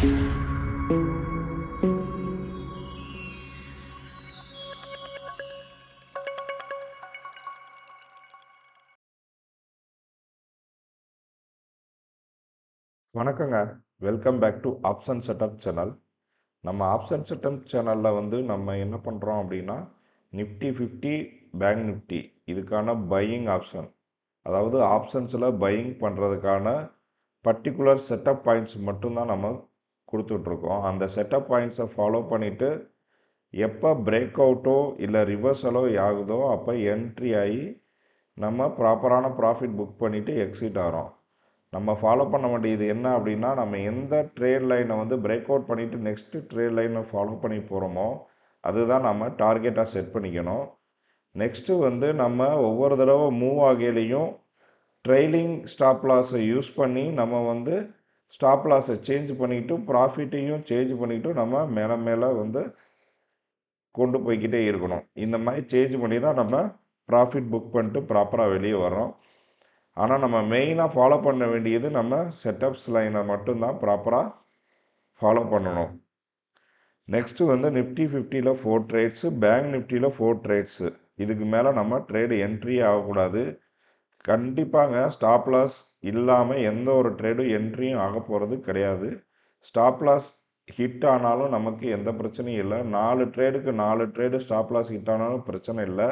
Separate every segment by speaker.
Speaker 1: வணக்கங்க. Welcome back to option setup channel. நம்ம option setup சேனலில் வந்து நம்ம என்ன பண்ணுறோம் அப்படின்னா நிஃப்டி 50 பேங்க் நிஃப்டி இதுக்கான பையிங் ஆப்ஷன், அதாவது ஆப்ஷன்ஸில் பையிங் பண்ணுறதுக்கான பர்டிகுலர் செட்டப் பாயிண்ட்ஸ் மட்டும்தான் நம்ம கொடுத்துட்ருக்கோம். அந்த செட்டப் பாயிண்ட்ஸை ஃபாலோ பண்ணிவிட்டு எப்போ பிரேக் அவுட்டோ இல்லை ரிவர்சலோ ஆகுதோ அப்போ என்ட்ரி ஆகி நம்ம ப்ராப்பரான ப்ராஃபிட் புக் பண்ணிவிட்டு எக்ஸிட் ஆகிறோம். நம்ம ஃபாலோ பண்ண வேண்டியது என்ன அப்படின்னா, நம்ம எந்த ட்ரேட் லைனை வந்து பிரேக் அவுட் பண்ணிவிட்டு நெக்ஸ்ட்டு ட்ரேட் லைனை ஃபாலோ பண்ணி போகிறோமோ அதுதான் நம்ம டார்கெட்டாக செட் பண்ணிக்கணும். நெக்ஸ்ட்டு வந்து நம்ம ஒவ்வொரு தடவை மூவ் ஆகையிலையும் ட்ரெயிலிங் ஸ்டாப் லாஸை யூஸ் பண்ணி நம்ம வந்து ஸ்டாப் லாஸை சேஞ்ச் பண்ணிக்கிட்டு ப்ராஃபிட்டையும் சேஞ்ச் பண்ணிக்கிட்டு நம்ம மேலே மேலே வந்து கொண்டு போய்கிட்டே இருக்கணும். இந்த மாதிரி சேஞ்ச் பண்ணி தான் நம்ம ப்ராஃபிட் புக் பண்ணிட்டு ப்ராப்பராக வெளியே வரோம். ஆனால் நம்ம மெயினாக ஃபாலோ பண்ண வேண்டியது நம்ம செட்டப்ஸ் லைனை மட்டும்தான் ப்ராப்பராக ஃபாலோ பண்ணணும். நெக்ஸ்ட்டு வந்து நிஃப்டி 50ல் 4 ட்ரேட்ஸு, பேங்க் நிஃப்டியில் 4 ட்ரேட்ஸு. இதுக்கு மேலே நம்ம ட்ரேடு என்ட்ரி ஆகக்கூடாது. கண்டிப்பாங்க ஸ்டாப் லாஸ் இல்லாமல் எந்த ஒரு ட்ரேடும் என்ட்ரியும் ஆக போகிறது கிடையாது. ஸ்டாப் லாஸ் ஹிட் ஆனாலும் நமக்கு எந்த பிரச்சனையும் இல்லை. 4 ட்ரேடுக்கு 4 ட்ரேடு ஸ்டாப் லாஸ் ஹிட் ஆனாலும் பிரச்சனை இல்லை.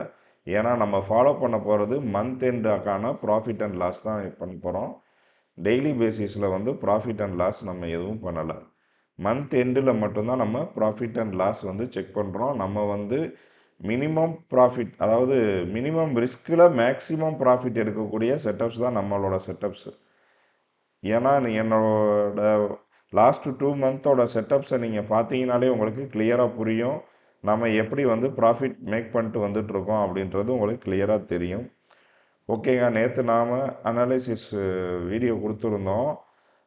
Speaker 1: ஏன்னா நம்ம ஃபாலோ பண்ண போகிறது மந்த் எண்டுக்கான ப்ராஃபிட் அண்ட் லாஸ் தான் பண்ண போகிறோம். டெய்லி பேசிஸில் வந்து ப்ராஃபிட் அண்ட் லாஸ் நம்ம எதுவும் பண்ணலை. மந்த் எண்டில் மட்டும்தான் நம்ம ப்ராஃபிட் அண்ட் லாஸ் வந்து செக் பண்ணுறோம். நம்ம வந்து மினிமம் ப்ராஃபிட், அதாவது மினிமம் ரிஸ்கில் மேக்ஸிமம் ப்ராஃபிட் எடுக்கக்கூடிய செட்டப்ஸ் தான் நம்மளோட செட்டப்ஸு. ஏன்னா என்னோட லாஸ்ட்டு 2 மந்தோட செட்டப்ஸை நீங்கள் பார்த்தீங்கனாலே உங்களுக்கு கிளியராக புரியும். நம்ம எப்படி வந்து ப்ராஃபிட் மேக் பண்ணிட்டு வந்துட்ருக்கோம் அப்படின்றது உங்களுக்கு கிளியராக தெரியும். ஓகேங்க, நேற்று நாம் அனாலிசிஸ் வீடியோ கொடுத்துருந்தோம்.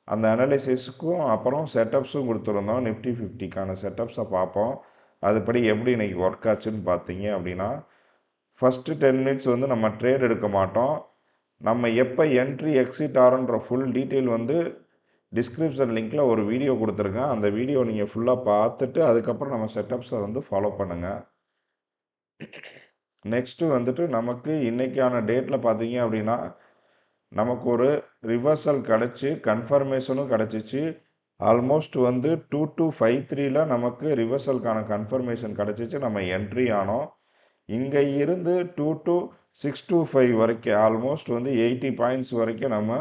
Speaker 1: அந்த அனாலிசிஸுக்கும் அப்புறம் செட்டப்ஸும் கொடுத்துருந்தோம். நிஃப்டி 50க்கான செட்டப்ஸை பார்ப்போம். அதுபடி எப்படி இன்றைக்கி ஒர்க் ஆச்சுன்னு பார்த்தீங்க அப்படின்னா, ஃபஸ்ட்டு 10 மினிட்ஸ் வந்து நம்ம ட்ரேட் எடுக்க மாட்டோம். நம்ம எப்போ என்ட்ரி எக்ஸிட் ஆகிறோன்ற ஃபுல் டீட்டெயில் வந்து டிஸ்கிரிப்ஷன் லிங்க்கில் ஒரு வீடியோ கொடுத்துருக்கேன். அந்த வீடியோ நீங்கள் ஃபுல்லாக பார்த்துட்டு அதுக்கப்புறம் நம்ம செட்டப்ஸை வந்து ஃபாலோ பண்ணுங்கள். நெக்ஸ்ட்டு வந்துட்டு நமக்கு இன்றைக்கான டேட்டில் பார்த்தீங்க அப்படின்னா நமக்கு ஒரு ரிவர்சல் கிடச்சி கன்ஃபர்மேஷனும் கிடச்சிச்சு. ஆல்மோஸ்ட் வந்து 2253ல் நமக்கு ரிவர்சலுக்கான கன்ஃபர்மேஷன் கிடச்சிச்சு. நம்ம என்ட்ரி ஆனோம். இங்கே இருந்து 22625 வரைக்கும் ஆல்மோஸ்ட் வந்து 80 பாயிண்ட்ஸ் வரைக்கும் நம்ம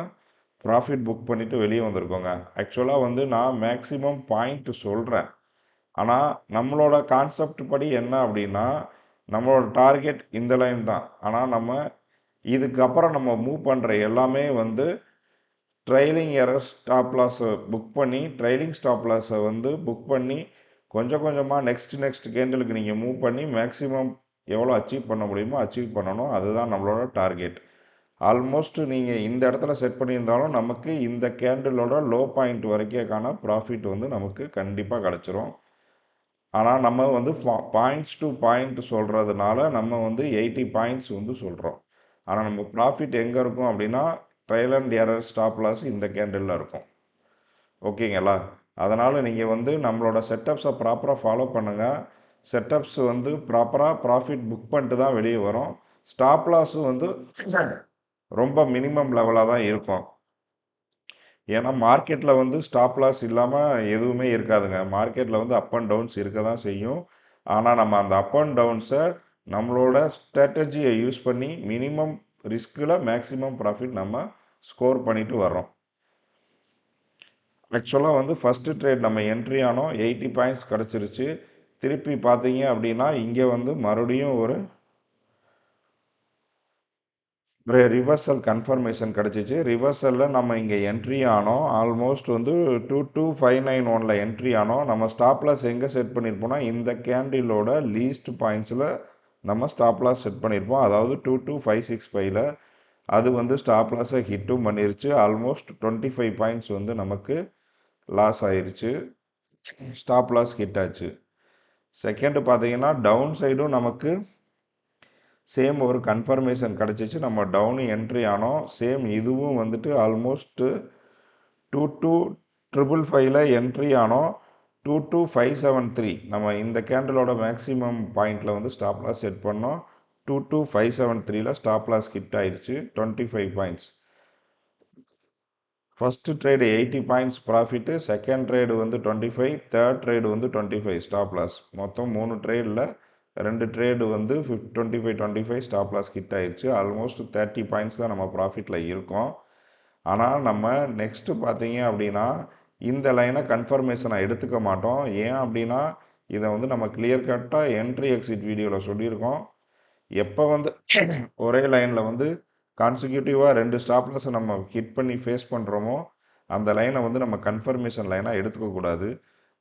Speaker 1: ப்ராஃபிட் புக் பண்ணிவிட்டு வெளியே வந்திருக்கோங்க. ஆக்சுவலாக வந்து நான் மேக்ஸிமம் பாயிண்ட் சொல்கிறேன். ஆனால் நம்மளோட கான்செப்ட் படி என்ன அப்படின்னா, நம்மளோட டார்கெட் இந்த லைன் தான். ஆனால் நம்ம இதுக்கப்புறம் நம்ம மூவ் பண்ணுற எல்லாமே வந்து ட்ரைலிங் எரர் ஸ்டாப் லாஸை புக் பண்ணி ட்ரைலிங் ஸ்டாப் லாஸை வந்து புக் பண்ணி கொஞ்சம் கொஞ்சமாக நெக்ஸ்ட் கேண்டலுக்கு நீங்கள் மூவ் பண்ணி மேக்ஸிமம் எவ்வளோ அச்சீவ் பண்ண முடியுமோ அச்சீவ் பண்ணணும். அதுதான் நம்மளோட டார்கெட். ஆல்மோஸ்ட் நீங்கள் இந்த இடத்துல செட் பண்ணியிருந்தாலும் நமக்கு இந்த கேண்டிலோட லோ பாயிண்ட் வரைக்கான ப்ராஃபிட் வந்து நமக்கு கண்டிப்பாக கிடச்சிரும். ஆனால் நம்ம வந்து பாயிண்ட்ஸ் டு பாயிண்ட் சொல்கிறதுனால நம்ம வந்து 80 பாயிண்ட்ஸ் வந்து சொல்கிறோம். ஆனால் நம்ம ப்ராஃபிட் எங்கே இருக்கும் அப்படின்னா trial and error stop loss இந்த கேண்டிலில் இருக்கும். ஓகேங்களா? அதனால் நீங்கள் வந்து நம்மளோட செட்டப்ஸை ப்ராப்பராக ஃபாலோ பண்ணுங்கள். செட்டப்ஸ் வந்து ப்ராப்பராக ப்ராஃபிட் புக் பண்ணிட்டு தான் வெளியே வரும். ஸ்டாப் லாஸும் வந்து ரொம்ப மினிமம் லெவலாக தான் இருக்கும். ஏன்னா மார்க்கெட்டில் வந்து ஸ்டாப் லாஸ் இல்லாமல் எதுவுமே இருக்காதுங்க. மார்க்கெட்டில் வந்து அப் அண்ட் டவுன்ஸ் இருக்க தான் செய்யும். ஆனால் நம்ம அந்த அப் அண்ட் டவுன்ஸை நம்மளோட ஸ்ட்ராட்டஜியை யூஸ் பண்ணி மினிமம் ரிஸ்கில் மேக்ஸிமம் ப்ராஃபிட் நம்ம ஸ்கோர் பண்ணிட்டு வர்றோம். ஆக்சுவலாக வந்து ஃபஸ்ட்டு ட்ரேட் நம்ம என்ட்ரி ஆனோம், 80 பாயிண்ட்ஸ் கிடச்சிருச்சு. திருப்பி பார்த்தீங்க அப்படின்னா இங்கே வந்து மறுபடியும் ஒரு ரிவர்சல் கன்ஃபர்மேஷன் கிடச்சிச்சு. ரிவர்சலில் நம்ம இங்கே என்ட்ரி ஆனோம். ஆல்மோஸ்ட் வந்து 22591ல் என்ட்ரி ஆனோம். நம்ம ஸ்டாப் லாஸ் எங்கே செட் பண்ணியிருப்போம்னா இந்த கேண்டிலோட லீஸ்ட் பாயிண்ட்ஸில் நம்ம ஸ்டாப் லாஸ் செட் பண்ணியிருப்போம். அதாவது 22565ல் அது வந்து ஸ்டாப் லாஸை ஹிட்டும் பண்ணிருச்சு. ஆல்மோஸ்ட் 25 பாயிண்ட்ஸ் வந்து நமக்கு லாஸ் ஆயிடுச்சு. ஸ்டாப் லாஸ் ஹிட் ஆச்சு. செகண்டு பார்த்தீங்கன்னா டவுன் சைடும் நமக்கு சேம் ஒரு கன்ஃபர்மேஷன் கிடச்சிச்சு. நம்ம டவுனு என்ட்ரி ஆனோம். சேம் இதுவும் வந்துட்டு ஆல்மோஸ்ட்டு 555ல என்ட்ரி ஆனோம். 22573 நம்ம இந்த கேண்டிலோட மேக்ஸிமம் பாயிண்டில் வந்து ஸ்டாப் லாஸ் செட் பண்ணோம். 22573ல ஸ்டாப் லாஸ் ஹிட் ஆயிடுச்சு 25 points. First trade 80 points profit, second trade வந்து 25, தேர்ட் ட்ரேடு வந்து 25 ஸ்டாப் லாஸ். மொத்தம் 3 ட்ரேடில் 2 ட்ரேடு வந்து 25 ஸ்டாப் லாஸ் ஹிட் ஆயிடுச்சு. ஆல்மோஸ்ட் 30 பாயிண்ட்ஸ் தான் நம்ம ப்ராஃபிட்டில் இருக்கோம். ஆனால் நம்ம நெக்ஸ்ட்டு பார்த்தீங்க அப்படின்னா இந்த லைனை கன்ஃபர்மேஷனை எடுத்துக்க மாட்டோம். ஏன் அப்படின்னா இதை வந்து நம்ம கிளியர் கட்டாக என்ட்ரி எக்ஸிட் வீடியோவில் சொல்லியிருக்கோம். எப்போ வந்து ஒரே லைனில் வந்து கான்சிக்யூட்டிவாக 2 ஸ்டாப் லாஸை நம்ம ஹிட் பண்ணி ஃபேஸ் பண்ணுறோமோ அந்த லைனை வந்து நம்ம கன்ஃபர்மேஷன் லைனாக எடுத்துக்கக்கூடாது.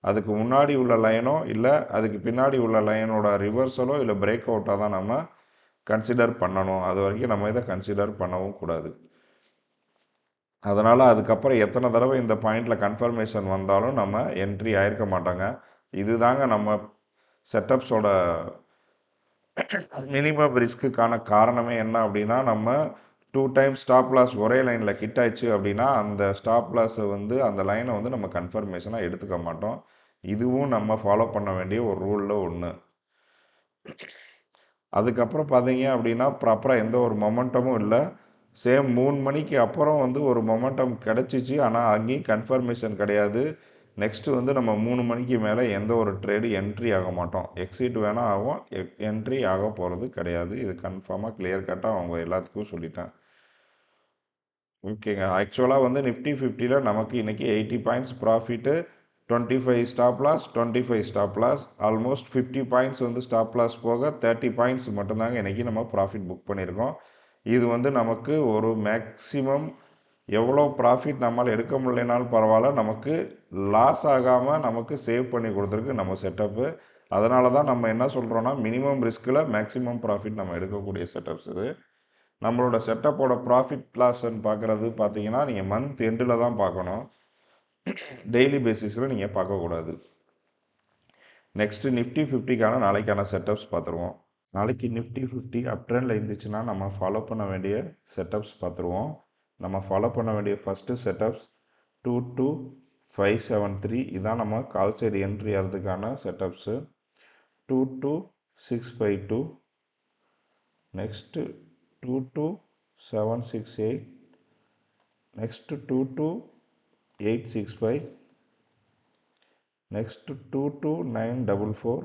Speaker 1: அதுக்கு முன்னாடி உள்ள லைனோ இல்லை அதுக்கு பின்னாடி உள்ள லைனோட ரிவர்சலோ இல்லை பிரேக் அவுட்டாக தான் நம்ம கன்சிடர் பண்ணணும். அது வரைக்கும் நம்ம இதை கன்சிடர் பண்ணவும் கூடாது. அதனால் அதுக்கப்புறம் எத்தனை தடவை இந்த பாயிண்டில் கன்ஃபர்மேஷன் வந்தாலும் நம்ம என்ட்ரி ஆயிருக்க மாட்டாங்க. இதுதாங்க நம்ம செட்டப்ஸோட மினிமம் ரிஸ்க்குக்கான காரணமே என்ன அப்படின்னா நம்ம 2 டைம்ஸ் ஸ்டாப் லாஸ் ஒரே லைனில் ஹிட் ஆயிடுச்சு அப்படின்னா அந்த ஸ்டாப் லாஸை வந்து அந்த லைனை வந்து நம்ம கன்ஃபர்மேஷனாக எடுத்துக்க மாட்டோம். இதுவும் நம்ம ஃபாலோ பண்ண வேண்டிய ஒரு ரூலில் ஒன்று. அதுக்கப்புறம் பார்த்தீங்க அப்படின்னா ப்ராப்பராக எந்த ஒரு மொமெண்டமும் இல்லை. சேம் 3 மணிக்கு அப்புறம் வந்து ஒரு மொமெண்டம் கிடச்சிச்சு, ஆனால் அங்கேயும் கன்ஃபர்மேஷன் கிடையாது. நெக்ஸ்ட்டு வந்து நம்ம 3 மணிக்கு மேலே எந்த ஒரு ட்ரேடு என்ட்ரி ஆக மாட்டோம். எக்ஸிட் வேணால் ஆகும், என்ட்ரி ஆக போகிறது கிடையாது. இது கன்ஃபார்மாக கிளியர் கட்டாக அவங்க எல்லாத்துக்கும் சொல்லிட்டேன். ஓகேங்க. ஆக்சுவலாக வந்து நிஃப்டி 50ல் நமக்கு இன்றைக்கி 80 points profit, 25 stop loss, 25 stop loss, almost 50 points வந்து ஸ்டாப் லாஸ் போக 30 பாயிண்ட்ஸ் மட்டும்தாங்க இன்றைக்கி நம்ம ப்ராஃபிட் புக் பண்ணியிருக்கோம். இது வந்து நமக்கு ஒரு மேக்ஸிமம் எவ்வளோ ப்ராஃபிட் நம்மளால் எடுக்க முடியலனாலும் பரவாயில்ல, நமக்கு லாஸ் ஆகாமல் நமக்கு சேவ் பண்ணி கொடுத்துருக்கு நம்ம செட்டப்பு. அதனால தான் நம்ம என்ன சொல்கிறோன்னா மினிமம் ரிஸ்கில் மேக்ஸிமம் ப்ராஃபிட் நம்ம எடுக்கக்கூடிய செட்டப்ஸ் இது. நம்மளோட செட்டப்போட ப்ராஃபிட் லாஸ்ன்னு பார்க்குறது பார்த்தீங்கன்னா நீங்கள் மந்த் எண்டில் தான் பார்க்கணும், டெய்லி பேசிஸில் நீங்கள் பார்க்கக்கூடாது. நெக்ஸ்ட்டு நிஃப்டி 50க்கான நாளைக்கான செட்டப்ஸ் பார்த்துருவோம். நாளைக்கு நிஃப்டி 50 அப் ட்ரெண்டில் இருந்துச்சுன்னா நம்ம ஃபாலோ பண்ண வேண்டிய செட்டப்ஸ் பார்த்துருவோம். நம்ம ஃபாலோ பண்ண வேண்டிய ஃபஸ்ட்டு செட்டப்ஸ் 22573 இதான் நம்ம கால் சைடு என்ட்ரி ஆகிறதுக்கான setups. 22652, next 22768, next 22865, next 22944,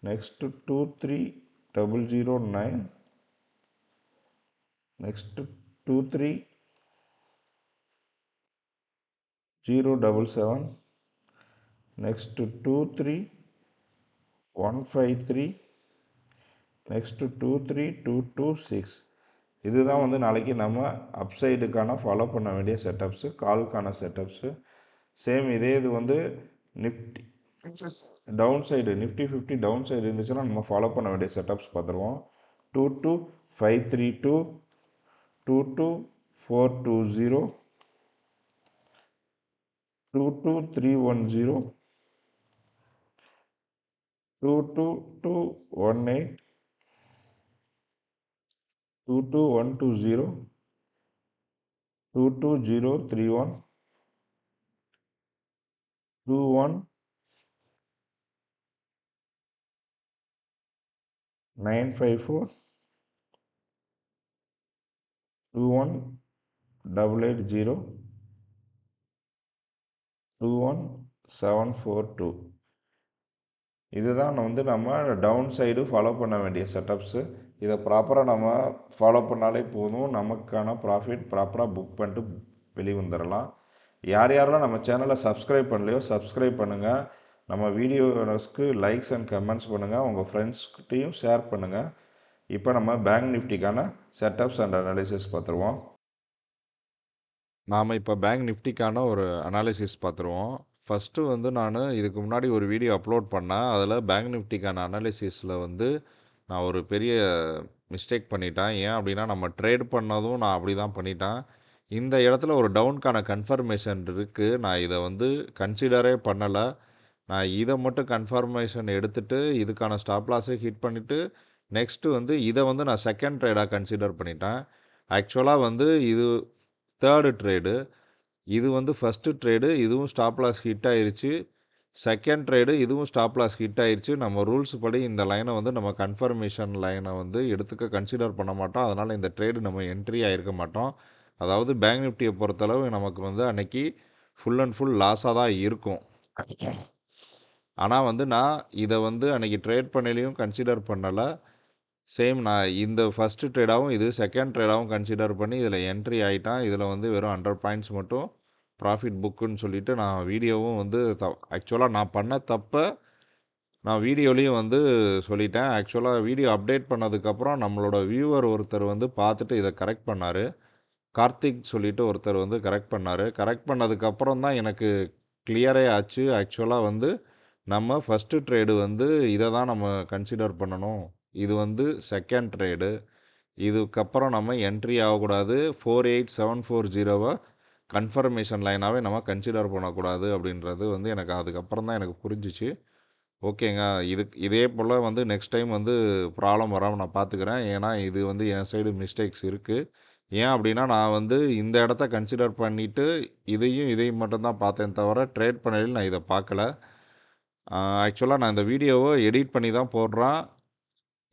Speaker 1: next 23009, next 23077, next 23153, next 23226. இதுதான் வந்து நாளைக்கு நம்ம அப்சைடுக்கான ஃபாலோ பண்ண வேண்டிய செட்டப்ஸு, காலுக்கான செட்டப்ஸு. சேம் இதே இது வந்து nifty down side nifty 50 down side இருந்துச்சுன்னா நம்ம ஃபாலோ பண்ண வேண்டிய செட்டப்ஸ் பார்த்துருவோம். 22532, 22420, 22310, 22218, 22120, 22031, 21954, 21880, 21742. இதுதான் வந்து நம்ம டவுன் சைடு ஃபாலோ பண்ண வேண்டிய செட்டப்ஸு. இதை ப்ராப்பராக நம்ம ஃபாலோ பண்ணாலே போதும், நமக்கான ப்ராஃபிட் ப்ராப்பராக புக் பண்ணிட்டு வெளியே வந்துடலாம். யார் யாரெல்லாம் நம்ம சேனலை சப்ஸ்கிரைப் பண்ணலையோ சப்ஸ்கிரைப் பண்ணுங்கள். நம்ம வீடியோஸ்க்கு லைக்ஸ் அண்ட் கமெண்ட்ஸ் பண்ணுங்கள், உங்கள் ஃப்ரெண்ட்ஸ்கிட்டையும் ஷேர் பண்ணுங்கள். இப்போ நம்ம பேங்க் நிஃப்டிக்கான செட்டப்ஸ் அண்ட் அனாலிசிஸ் பார்த்துருவோம்.
Speaker 2: நாம் இப்போ பேங்க் நிஃப்டிக்கான ஒரு அனாலிசிஸ் பார்த்துருவோம். ஃபஸ்ட்டு வந்து நான் இதுக்கு முன்னாடி ஒரு வீடியோ அப்லோட் பண்ணேன். அதில் பேங்க் நிஃப்டிக்கான அனாலிசிஸில் வந்து நான் ஒரு பெரிய மிஸ்டேக் பண்ணிட்டேன். ஏன் அப்படின்னா நம்ம ட்ரேட் பண்ணதும் நான் அப்படி தான் பண்ணிட்டேன். இந்த இடத்துல ஒரு டவுனுக்கான கன்ஃபர்மேஷன் இருக்குது, நான் இதை வந்து கன்சிடரே பண்ணலை. நான் இதை மட்டும் கன்ஃபர்மேஷன் எடுத்துகிட்டு இதுக்கான ஸ்டாப் லாஸை ஹிட் பண்ணிவிட்டு நெக்ஸ்ட்டு வந்து இதை வந்து நான் செகண்ட் ட்ரேடாக கன்சிடர் பண்ணிட்டேன். ஆக்சுவலாக வந்து இது தேர்டு ட்ரேடு. இது வந்து ஃபஸ்ட்டு ட்ரேடு, இதுவும் ஸ்டாப் லாஸ் ஹிட் ஆயிருச்சு. செகண்ட் ட்ரேடு, இதுவும் ஸ்டாப் லாஸ் ஹிட் ஆயிருச்சு. நம்ம ரூல்ஸ் படி இந்த லைனை வந்து நம்ம கன்ஃபர்மேஷன் லைனை வந்து எடுத்துக்க கன்சிடர் பண்ண மாட்டோம். அதனால் இந்த ட்ரேடு நம்ம என்ட்ரி ஆயிருக்க மாட்டோம். அதாவது பேங்க் நிஃப்டியை பொறுத்தளவு நமக்கு வந்து அன்னைக்கு ஃபுல் அண்ட் ஃபுல் லாஸாக தான் இருக்கும். ஆனால் வந்து நான் இதை வந்து அன்னைக்கு ட்ரேட் பண்ணலையும் கன்சிடர் பண்ணலை. சேம் நான் இந்த ஃபஸ்ட்டு ட்ரேடாகவும் இது செகண்ட் ட்ரேடாகவும் கன்சிடர் பண்ணி இதில் என்ட்ரி ஆகிட்டான். இதில் வந்து வெறும் 100 பாயிண்ட்ஸ் மட்டும் ப்ராஃபிட் புக்குன்னு சொல்லிட்டு நான் வீடியோவும் வந்து ஆக்சுவலாக நான் பண்ண தப்பை நான் வீடியோலையும் வந்து சொல்லிட்டேன். ஆக்சுவலாக வீடியோ அப்டேட் பண்ணதுக்கப்புறம் நம்மளோட வியூவர் ஒருத்தர் வந்து பார்த்துட்டு இதை கரெக்ட் பண்ணார். கார்த்திக் சொல்லிட்டு ஒருத்தர் வந்து கரெக்ட் பண்ணார். கரெக்ட் பண்ணதுக்கப்புறம் தான் எனக்கு கிளியரே ஆச்சு. ஆக்சுவலாக வந்து நம்ம ஃபஸ்ட்டு ட்ரேடு வந்து இதை தான் நம்ம கன்சிடர் பண்ணணும். இது வந்து செகண்ட் ட்ரேடு. இதுக்கப்புறம் நம்ம என்ட்ரி ஆகக்கூடாது. 48740 கன்ஃபர்மேஷன் லைனாகவே நம்ம கன்சிடர் பண்ணக்கூடாது அப்படின்றது வந்து எனக்கு அதுக்கப்புறம் தான் எனக்கு புரிஞ்சிச்சு. ஓகேங்க, இதே போல் வந்து நெக்ஸ்ட் டைம் வந்து ப்ராப்ளம் வராமல் நான் பார்த்துக்கிறேன். ஏன்னா இது வந்து என் சைடு மிஸ்டேக்ஸ் இருக்குது. ஏன் அப்படின்னா நான் வந்து இந்த இடத்த கன்சிடர் பண்ணிவிட்டு இதையும் மட்டும்தான் பார்த்தேன் தவிர ட்ரேட் பண்ணையில் நான் இதை பார்க்கல. ஆக்சுவலாக நான் இந்த வீடியோவை எடிட் பண்ணி தான் போடுறேன்.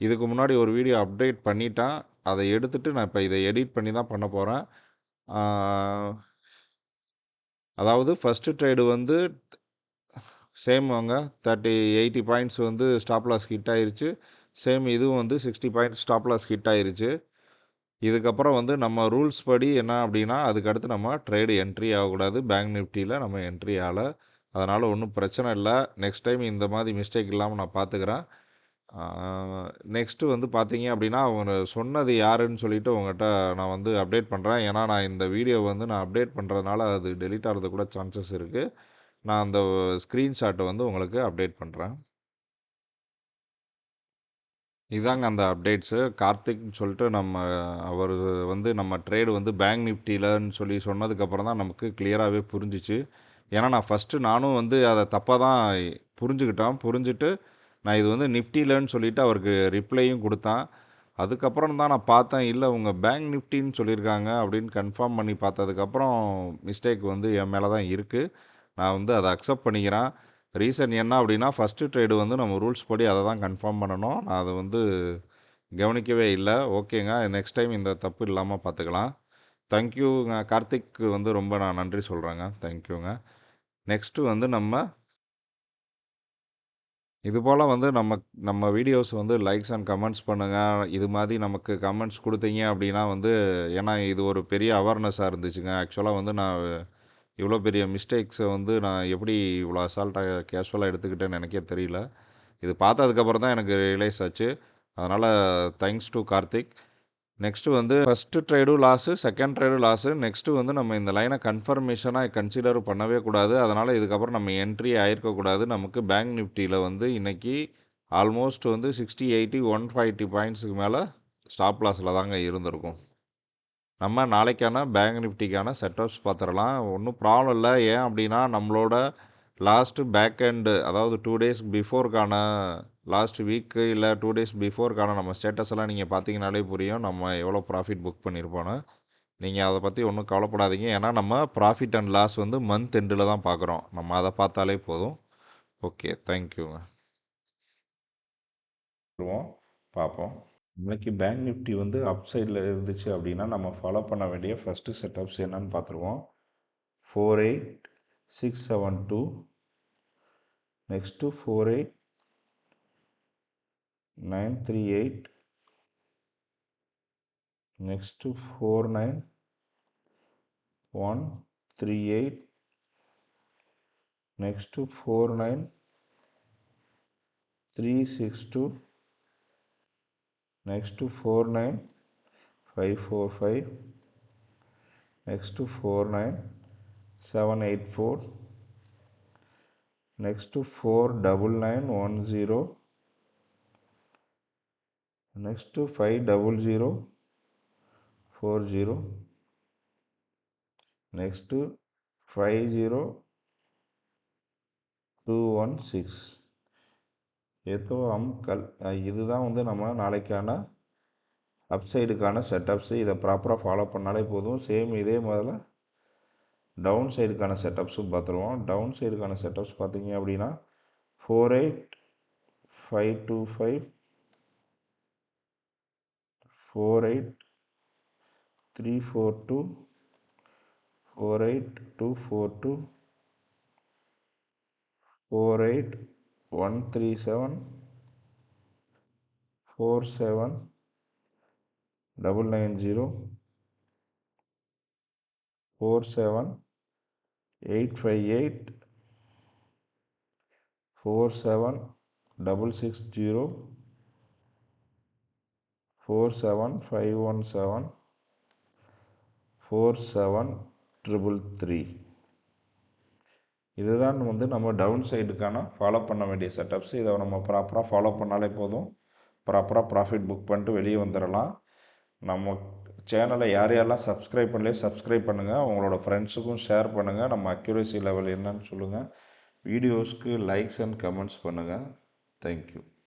Speaker 2: இதுக்கு முன்னாடி ஒரு வீடியோ அப்டேட் பண்ணிட்டேன். அதை எடுத்துகிட்டு நான் இப்போ இதை எடிட் பண்ணி தான் பண்ண போகிறேன். அதாவது ஃபஸ்ட்டு ட்ரேடு வந்து சேம் வாங்க 80 பாயிண்ட்ஸ் வந்து ஸ்டாப் லாஸ் ஹிட் ஆயிருச்சு. சேம் இதுவும் வந்து 60 பாயிண்ட்ஸ் ஸ்டாப் லாஸ் ஹிட் ஆயிருச்சு. இதுக்கப்புறம் வந்து நம்ம ரூல்ஸ் படி என்ன அப்படின்னா அதுக்கடுத்து நம்ம ட்ரேடு என்ட்ரி ஆகக்கூடாது. பேங்க் நிஃப்டியில் நம்ம என்ட்ரி ஆகலை. அதனால் ஒன்றும் பிரச்சனை இல்லை. நெக்ஸ்ட் டைம் இந்த மாதிரி மிஸ்டேக் இல்லாமல் நான் பார்த்துக்கிறேன். நெக்ஸ்ட்டு வந்து பார்த்தீங்க அப்படின்னா அவங்க சொன்னது யாருன்னு சொல்லிட்டு உங்கள்கிட்ட நான் வந்து அப்டேட் பண்ணுறேன். ஏன்னா நான் இந்த வீடியோ வந்து நான் அப்டேட் பண்ணுறதுனால அது டெலீட் ஆகிறது கூட சான்சஸ் இருக்குது. நான் அந்த ஸ்க்ரீன்ஷாட்டை வந்து உங்களுக்கு அப்டேட் பண்ணுறேன். இதாங்க அந்த அப்டேட்ஸு. கார்த்திக்னு சொல்லிட்டு அவர் வந்து நம்ம ட்ரேடு வந்து பேங்க் நிஃப்டிலன்னு சொல்லி சொன்னதுக்கப்புறம் தான் நமக்கு கிளியராகவே புரிஞ்சிச்சு. ஏன்னா நான் ஃபஸ்ட்டு நானும் வந்து அதை தப்பாக தான் புரிஞ்சுட்டு நான் இது வந்து நிஃப்டிலன்னு சொல்லிவிட்டு அவருக்கு ரிப்ளையும் கொடுத்தேன். அதுக்கப்புறம் தான் நான் பார்த்தேன், இல்லை உங்கள் பேங்க் நிஃப்டின்னு சொல்லியிருக்காங்க அப்படின்னு கன்ஃபார்ம் பண்ணி பார்த்ததுக்கப்புறம் மிஸ்டேக் வந்து என் மேலே தான் இருக்குது. நான் வந்து அதை அக்செப்ட் பண்ணிக்கிறேன். ரீசன் என்ன அப்படின்னா ஃபஸ்ட்டு ட்ரேடு வந்து நம்ம ரூல்ஸ் படி அதை தான் கன்ஃபார்ம் பண்ணணும். நான் அதை வந்து கவனிக்கவே இல்லை. ஓகேங்க, நெக்ஸ்ட் டைம் இந்த தப்பு இல்லாமல் பார்த்துக்கலாம். தேங்க்யூங்க கார்த்திக்கு வந்து ரொம்ப நான் நன்றி சொல்கிறேங்க. தேங்க்யூங்க. நெக்ஸ்ட்டு வந்து நம்ம இதுபோல் வந்து நம்ம வீடியோஸ் வந்து லைக்ஸ் அண்ட் கமெண்ட்ஸ் பண்ணுங்கள். இது மாதிரி நமக்கு கமெண்ட்ஸ் கொடுத்தீங்க அப்படின்னா வந்து ஏன்னா இது ஒரு பெரிய அவேர்னஸாக இருந்துச்சுங்க. ஆக்சுவலாக வந்து நான் இவ்வளோ பெரிய மிஸ்டேக்ஸை வந்து நான் எப்படி இவ்வளோ அசால்ட்டாக கேஷுவலாக எடுத்துக்கிட்டேன்னு எனக்கே தெரியல. இது பார்த்ததுக்கப்புறம் தான் எனக்கு ரியலைஸ் ஆச்சு. அதனால் தேங்க்ஸ் டு கார்த்திக். நெக்ஸ்ட்டு வந்து ஃபஸ்ட்டு ட்ரேடும் லாஸு, செகண்ட் ட்ரேடும் லாஸு. நெக்ஸ்ட்டு வந்து நம்ம இந்த லைனை கன்ஃபர்மேஷனாக கன்சிடர் பண்ணவே கூடாது. அதனால் இதுக்கப்புறம் நம்ம என்ட்ரி ஆகிருக்கக்கூடாது. நமக்கு பேங்க் நிஃப்டியில் வந்து இன்றைக்கி ஆல்மோஸ்ட் வந்து 60, 80, 150 பாயிண்ட்ஸுக்கு மேலே ஸ்டாப் லாஸில் தாங்க இருந்திருக்கும். நம்ம நாளைக்கான பேங்க் நிஃப்டிக்கான செட்டப்ஸ் பார்த்துடலாம். ஒன்றும் ப்ராப்ளம் இல்லை. ஏன் அப்படின்னா நம்மளோட லாஸ்ட்டு பேக் எண்டு அதாவது 2 டேஸ் பிஃபோருக்கான லாஸ்ட் வீக்கு இல்லை 2 டேஸ் பிஃபோருக்கான நம்ம ஸ்டேட்டஸ் எல்லாம் நீங்கள் பார்த்தீங்கனாலே புரியும் நம்ம எவ்வளோ ப்ராஃபிட் புக் பண்ணியிருப்போன்னு. நீங்கள் அதை பற்றி ஒன்றும் கவலைப்படாதீங்க. ஏன்னா நம்ம ப்ராஃபிட் அண்ட் லாஸ் வந்து மந்த் எண்டில் தான் பார்க்குறோம். நம்ம அதை பார்த்தாலே போதும். ஓகே, தேங்க்யூங்க.
Speaker 1: பார்ப்போம். இன்னைக்கு பேங்க் நிஃப்டி வந்து அப் சைடில் இருந்துச்சு அப்படின்னா நம்ம ஃபாலோ பண்ண வேண்டிய ஃபஸ்ட்டு செட்டப்ஸ் என்னன்னு பார்த்துருவோம். 48672, next 48938, next 49138, next 49362, next 49545, next 49784, next 49910, next 50040, next 50216. இதுதான் வந்து நம்ம நாளைக்கான அப்சைடுக்கான செட்டப்ஸு. இதை ப்ராப்பராக ஃபாலோ பண்ணாலே போதும். சேம் இதே முதல்ல டவுன் சைடுக்கான செட்டப்ஸும் பார்த்துருவோம். டவுன் சைடுக்கான செட்டப்ஸ் பார்த்தீங்க அப்படின்னா 48525 48342 48242 48137 47990 47858 47660 47517 47333. இதுதான் வந்து நம்ம டவுன் சைடுக்கான ஃபாலோ பண்ண வேண்டிய செட்டப்ஸ். இதை நம்ம ப்ராப்பராக ஃபாலோ பண்ணாலே போதும், ப்ராப்பராக ப்ராஃபிட் புக் பண்ணிட்டு வெளியே வந்துடலாம். நம்ம சேனலை யார் யாரெல்லாம் சப்ஸ்கிரைப் பண்ணலையோ சப்ஸ்கிரைப் பண்ணுங்கள், உங்களோட ஃப்ரெண்ட்ஸுக்கும் ஷேர் பண்ணுங்கள். நம்ம அக்யூரேசி லெவல் என்னன்னு சொல்லுங்கள். வீடியோஸ்க்கு லைக்ஸ் அண்ட் கமெண்ட்ஸ் பண்ணுங்கள். தேங்க்யூ.